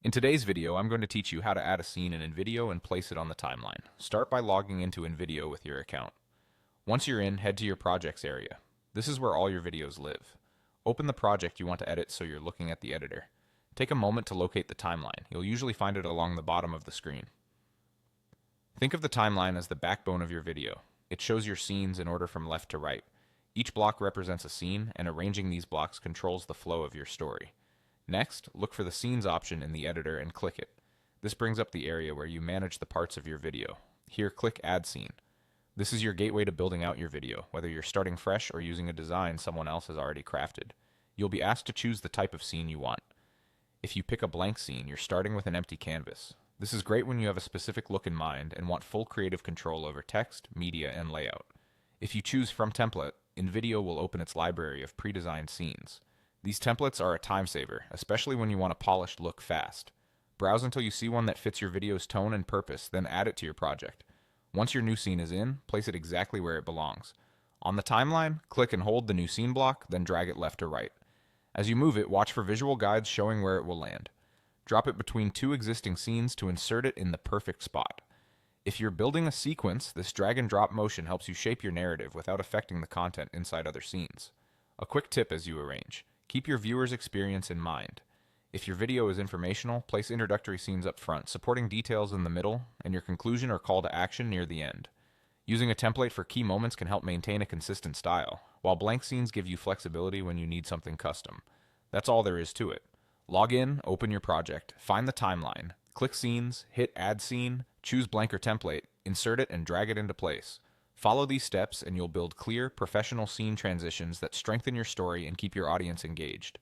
In today's video, I'm going to teach you how to add a scene in InVideo and place it on the timeline. Start by logging into InVideo with your account. Once you're in, head to your projects area. This is where all your videos live. Open the project you want to edit so you're looking at the editor. Take a moment to locate the timeline. You'll usually find it along the bottom of the screen. Think of the timeline as the backbone of your video. It shows your scenes in order from left to right. Each block represents a scene, and arranging these blocks controls the flow of your story. Next, look for the Scenes option in the editor and click it. This brings up the area where you manage the parts of your video. Here, click Add Scene. This is your gateway to building out your video, whether you're starting fresh or using a design someone else has already crafted. You'll be asked to choose the type of scene you want. If you pick a blank scene, you're starting with an empty canvas. This is great when you have a specific look in mind and want full creative control over text, media, and layout. If you choose From Template, InVideo will open its library of pre-designed scenes. These templates are a time saver, especially when you want a polished look fast. Browse until you see one that fits your video's tone and purpose, then add it to your project. Once your new scene is in, place it exactly where it belongs. On the timeline, click and hold the new scene block, then drag it left or right. As you move it, watch for visual guides showing where it will land. Drop it between two existing scenes to insert it in the perfect spot. If you're building a sequence, this drag and drop motion helps you shape your narrative without affecting the content inside other scenes. A quick tip as you arrange. Keep your viewer's experience in mind. If your video is informational, place introductory scenes up front, supporting details in the middle, and your conclusion or call to action near the end. Using a template for key moments can help maintain a consistent style, while blank scenes give you flexibility when you need something custom. That's all there is to it. Log in, open your project, find the timeline, click Scenes, hit Add Scene, choose blank or template, insert it, and drag it into place. Follow these steps and you'll build clear, professional scene transitions that strengthen your story and keep your audience engaged.